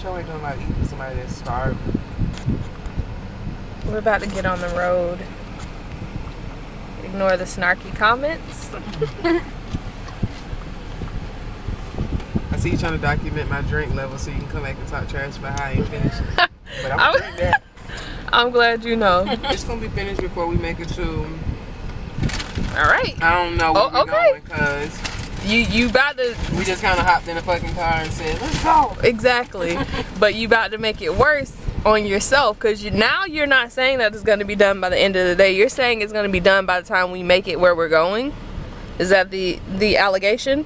sure ain't gonna like eat with somebody that's starving. We're about to get on the road. Ignore the snarky comments. I see you trying to document my drink level so you can come back and talk trash about how I ain't finished. But I'm gonna drink that. I'm glad you know. It's gonna be finished before we make it to. All right. I don't know where we're going because you about to. We just kind of hopped in a fucking car and said, "Let's go." Exactly. But you about to make it worse on yourself because now you're not saying that it's gonna be done by the end of the day. You're saying it's gonna be done by the time we make it where we're going. Is that the allegation?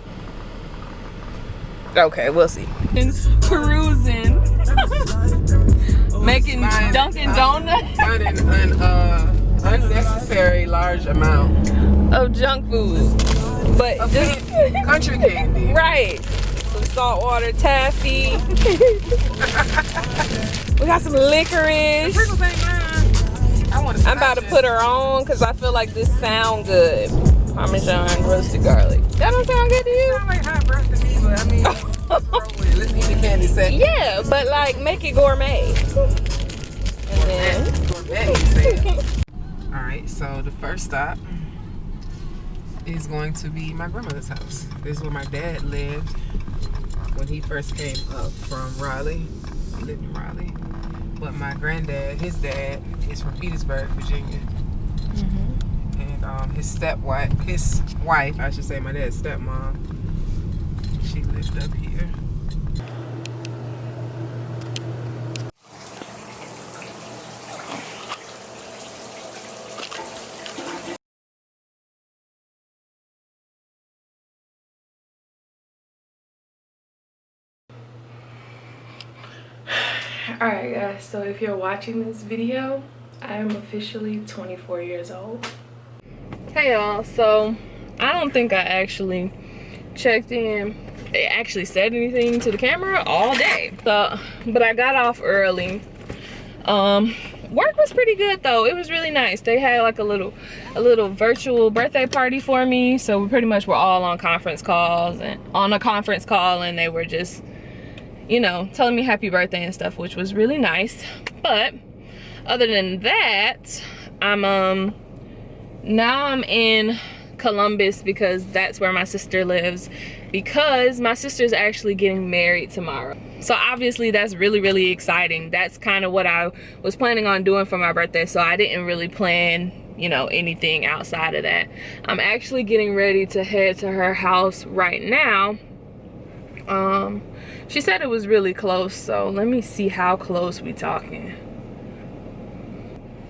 Okay, we'll see. Cruising. Making Dunkin' Donuts. An unnecessary large amount of junk food. But of just country candy. Right. Some saltwater taffy. We got some licorice. I'm about to put her on because I feel like this sound good. Parmesan roasted garlic. That don't sound good to you? It sound like hot breath to me, but I mean, let's eat the candy set. Yeah, but like make it gourmet. And then gourmet, you said. All right, so the first stop is going to be my grandmother's house. This is where my dad lived when he first came up from Raleigh. He lived in Raleigh. But my granddad, his dad, is from Petersburg, Virginia. And his wife, I should say, my dad's stepmom, she lived up here. Alright guys, so if you're watching this video, I am officially 24 years old. Hey y'all, so I don't think I actually checked in, actually said anything to the camera all day. So, but I got off early. Work was pretty good though. It was really nice. They had like a little virtual birthday party for me. So we pretty much were all on conference calls and and they were just, you know, telling me happy birthday and stuff, which was really nice. But other than that, now I'm in Columbus because that's where my sister lives, because my sister's actually getting married tomorrow. So obviously that's really, really exciting. That's kind of what I was planning on doing for my birthday, so I didn't really plan, you know, anything outside of that. I'm actually getting ready to head to her house right now. She said it was really close, so let me see how close we talking.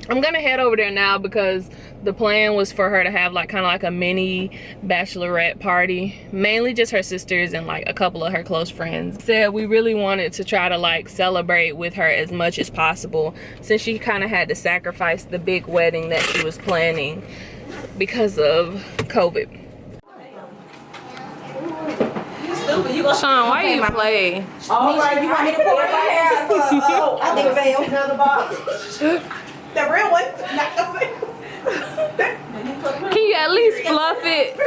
I'm gonna head over there now because the plan was for her to have like kind of like a mini bachelorette party, mainly just her sisters and like a couple of her close friends. Said we really wanted to try to like celebrate with her as much as possible since she kind of had to sacrifice the big wedding that she was planning because of COVID. Sean, why you play? All right, you want me to pour it out? I think it's another box. The real one, not the Can you at least fluff it?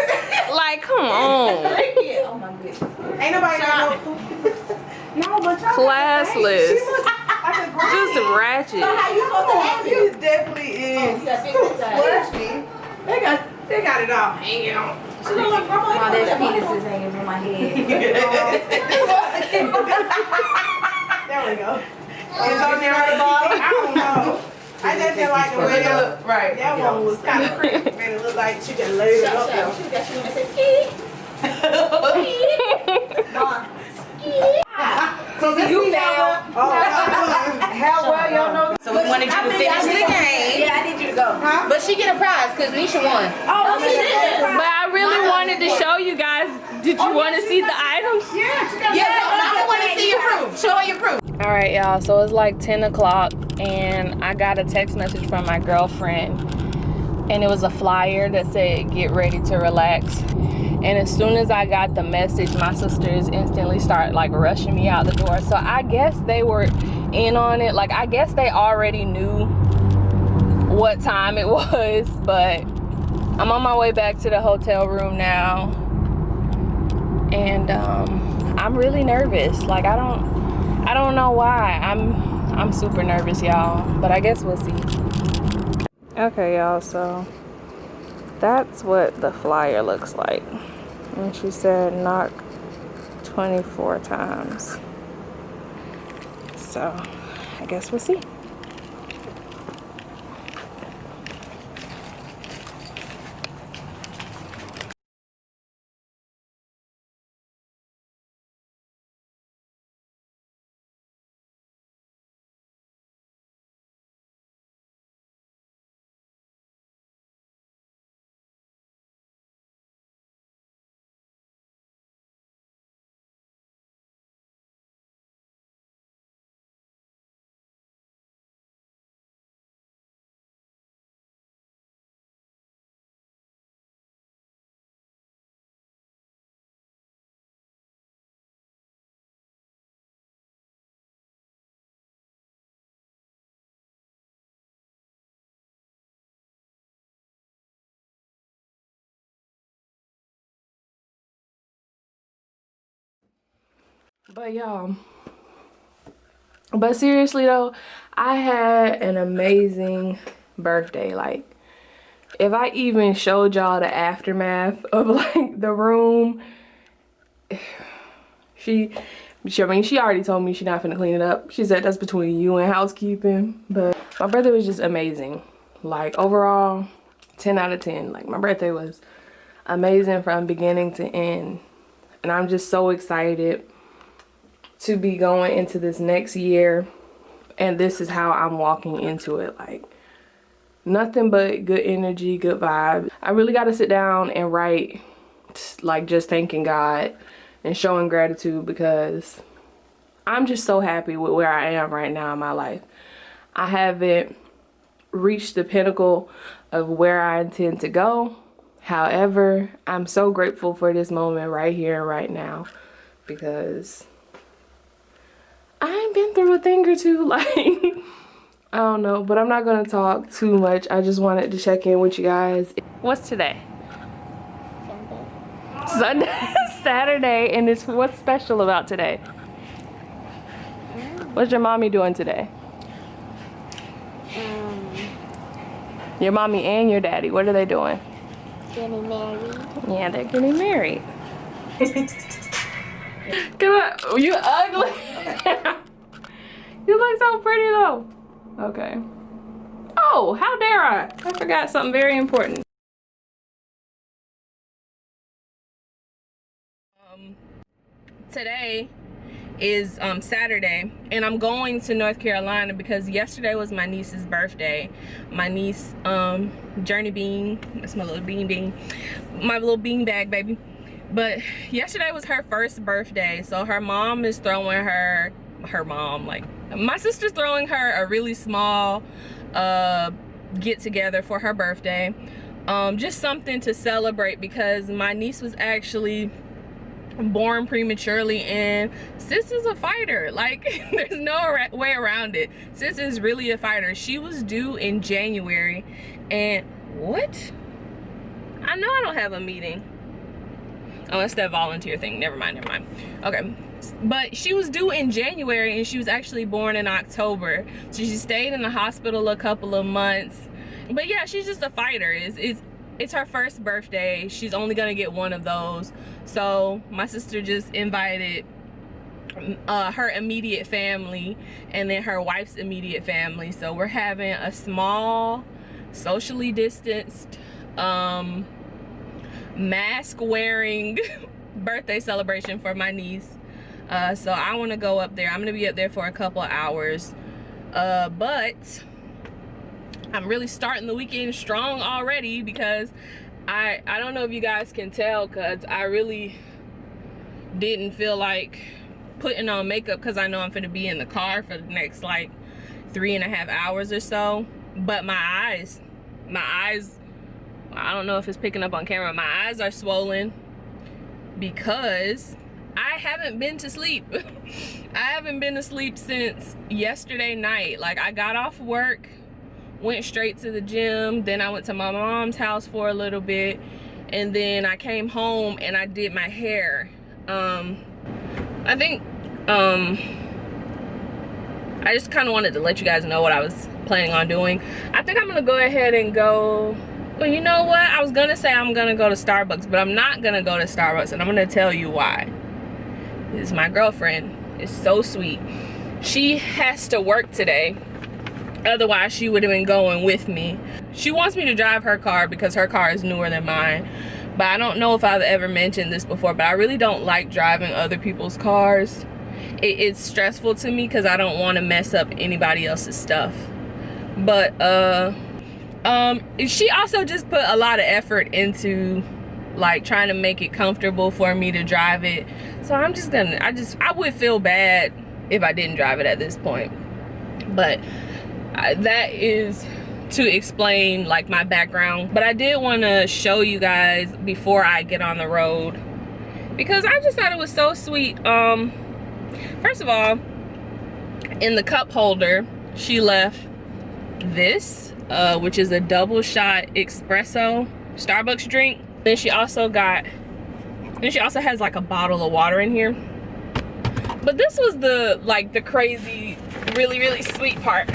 Like, come on. Oh my goodness. Ain't nobody got no, but classless. Just ratchet. So how you supposed to have it? It definitely is. They got it all hanging on. While there's penises hanging from my head. There we go. It's on there at the bottom. I don't know. I just didn't like the way it looked. Right. That one was kind of creepy. Made it look like she just laid it up there. She got you and said, ski. So this you failed. How well y'all know? So we wanted you to finish the game. Yeah, I need you to go. Huh? But she get a prize because Nisha won. Oh, she did. But I really wanted to show you guys. Did you want to see the items? Yeah, I want to see your proof. Show her your proof. All right, y'all. So it's like 10 o'clock and I got a text message from my girlfriend. And it was a flyer that said, get ready to relax. And as soon as I got the message, my sisters instantly started like rushing me out the door. So I guess they were in on it. Like, I guess they already knew what time it was, but I'm on my way back to the hotel room now. And I'm really nervous. Like, I I don't know why. I'm super nervous, y'all, but I guess we'll see. Okay, y'all, so that's what the flyer looks like. And she said knock 24 times. So I guess we'll see. But y'all, but seriously though, I had an amazing birthday. Like, if I even showed y'all the aftermath of like the room, she already told me she's not finna clean it up. She said that's between you and housekeeping. But my birthday was just amazing. Like, overall, 10 out of 10. Like, my birthday was amazing from beginning to end. And I'm just so excited to be going into this next year, and this is how I'm walking into it. Like, nothing but good energy, good vibes. I really got to sit down and write, like, just thanking God and showing gratitude, because I'm just so happy with where I am right now in my life. I haven't reached the pinnacle of where I intend to go. However, I'm so grateful for this moment right here and right now, because I ain't been through a thing or two. Like, I don't know, but I'm not gonna talk too much. I just wanted to check in with you guys. What's today? Sunday. Saturday, and it's what's special about today? What's your mommy doing today? Your mommy and your daddy, what are they doing? Getting married. Yeah, they're getting married. Come on, you ugly. You look so pretty though. Okay. Oh, how dare I forgot something very important. Today is Saturday, and I'm going to North Carolina because yesterday was my niece's birthday. My niece, Journey Bean, that's my little bean, my little bean bag baby. But yesterday was her first birthday, so her mom is throwing her mom, like, my sister's throwing her a really small get together for her birthday. Just something to celebrate, because my niece was actually born prematurely, and sis is a fighter. Like, there's no way around it. Sis is really a fighter. She was due in January, and what? I know I don't have a meeting. Oh, it's that volunteer thing. Never mind. Okay, but she was due in January, and she was actually born in October. So she stayed in the hospital a couple of months. But yeah, she's just a fighter. It's her first birthday. She's only gonna get one of those. So my sister just invited her immediate family and then her wife's immediate family. So we're having a small, socially distanced, mask wearing birthday celebration for my niece. So I want to go up there. I'm gonna be up there for a couple of hours, but I'm really starting the weekend strong already, because I don't know if you guys can tell, because I really didn't feel like putting on makeup, because I know I'm gonna be in the car for the next like 3.5 hours or so. But my eyes, I don't know if it's picking up on camera, my eyes are swollen because I haven't been to sleep. I haven't been to sleep since yesterday night. Like, I got off work, went straight to the gym, then I went to my mom's house for a little bit, and then I came home and I did my hair. I think I just kind of wanted to let you guys know what I was planning on doing. I think I'm gonna go ahead and go, well, you know what? I was gonna say I'm gonna go to Starbucks, but I'm not gonna go to Starbucks, and I'm gonna tell you why. This is my girlfriend. It's so sweet. She has to work today. Otherwise, she would have been going with me. She wants me to drive her car because her car is newer than mine. But I don't know if I've ever mentioned this before, but I really don't like driving other people's cars. It's stressful to me because I don't want to mess up anybody else's stuff. But she also just put a lot of effort into like trying to make it comfortable for me to drive it. So I'm just gonna, I would feel bad if I didn't drive it at this point. But that is to explain like my background. But I did want to show you guys before I get on the road, because I just thought it was so sweet. First of all, in the cup holder, she left this, which is a double shot espresso Starbucks drink. Then she also has like a bottle of water in here. But this was the crazy, really sweet part.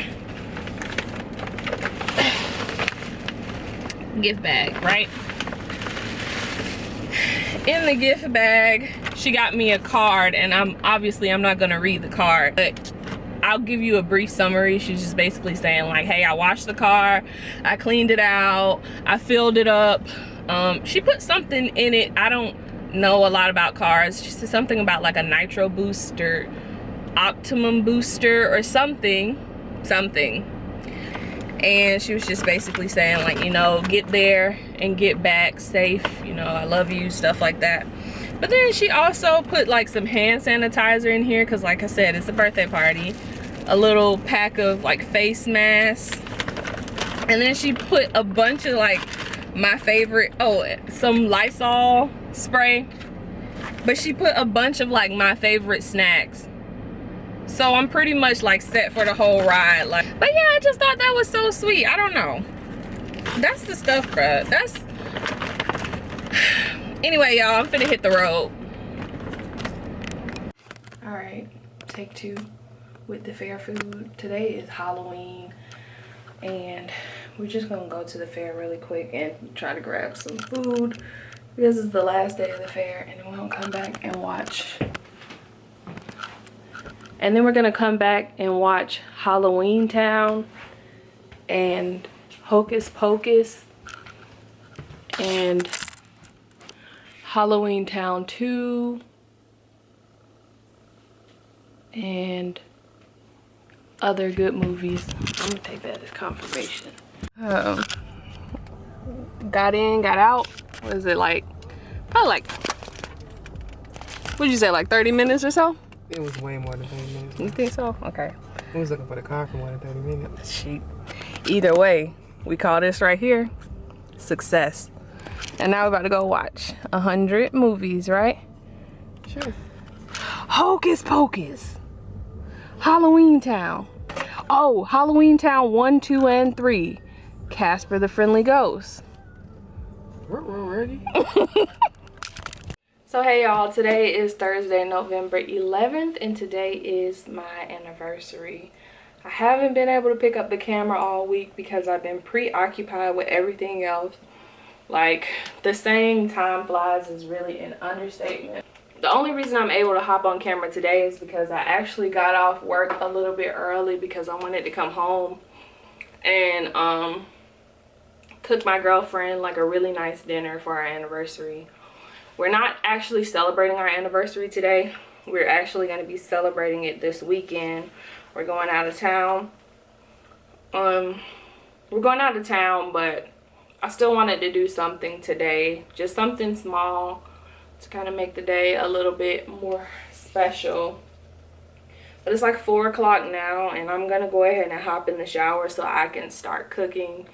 Gift bag, right? In the gift bag, she got me a card, and I'm not gonna read the card, but I'll give you a brief summary. She's just basically saying like, hey, I washed the car, I cleaned it out, I filled it up. She put something in it. I don't know a lot about cars. She said something about like a nitro booster, optimum booster, or something. And she was just basically saying like, you know, get there and get back safe, you know, I love you, stuff like that. But then she also put like some hand sanitizer in here, because like I said, it's a birthday party. A little pack of like face masks. And then she put a bunch of like my favorite, some Lysol spray. But she put a bunch of like my favorite snacks. So I'm pretty much like set for the whole ride. Like, but yeah, I just thought that was so sweet. I don't know. That's the stuff, bruh. Anyway, y'all, I'm finna hit the road. All right, take 2 with the fair food. Today is Halloween, and we're just gonna go to the fair really quick and try to grab some food, because it's the last day of the fair, and then we're gonna come back and watch. And then we're gonna come back and watch Halloween Town and Hocus Pocus and Halloween Town 2 and other good movies. I'm gonna take that as confirmation. Got in, got out. What is it, like? Probably like, what'd you say, like 30 minutes or so? It was way more than 30 minutes. You think so? Okay. I was looking for the car for more than 30 minutes. Shoot. Either way, we call this right here success. And now we're about to go watch 100 movies, right? Sure. Hocus Pocus. Halloween Town. Oh, Halloween Town 1, 2, and 3. Casper the Friendly Ghost. We're ready. So hey y'all, today is Thursday, November 11th, and today is my anniversary. I haven't been able to pick up the camera all week because I've been preoccupied with everything else. Like, the saying time flies is really an understatement. The only reason I'm able to hop on camera today is because I actually got off work a little bit early because I wanted to come home and cook my girlfriend like a really nice dinner for our anniversary. We're not actually celebrating our anniversary today. We're actually going to be celebrating it this weekend. We're going out of town. We're going out of town, but I still wanted to do something today. Just something small to kind of make the day a little bit more special. But it's like 4 o'clock now, and I'm going to go ahead and hop in the shower so I can start cooking,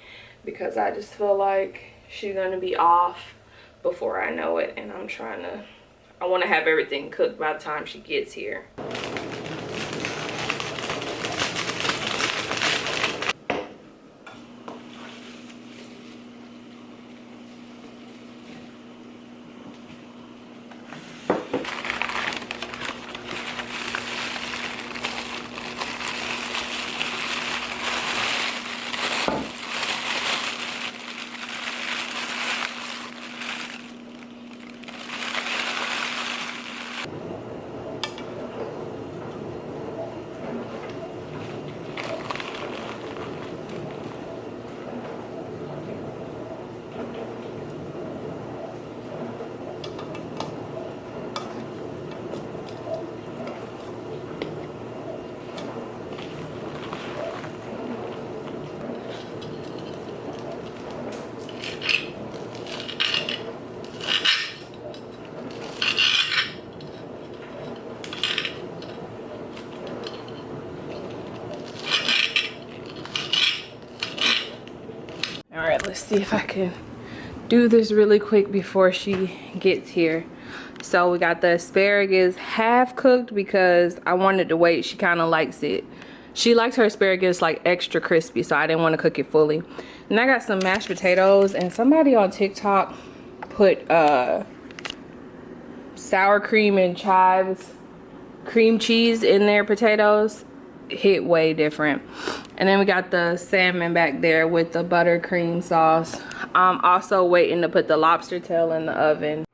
because I just feel like she's going to be off before I know it, and I want to have everything cooked by the time she gets here. All right, let's see if I can do this really quick before she gets here. So we got the asparagus half cooked because I wanted to wait. She kind of likes it. She likes her asparagus like extra crispy, so I didn't want to cook it fully. And I got some mashed potatoes, and somebody on TikTok put sour cream and chives cream cheese in their potatoes. Hit way different. And then we got the salmon back there with the buttercream sauce. I'm also waiting to put the lobster tail in the oven.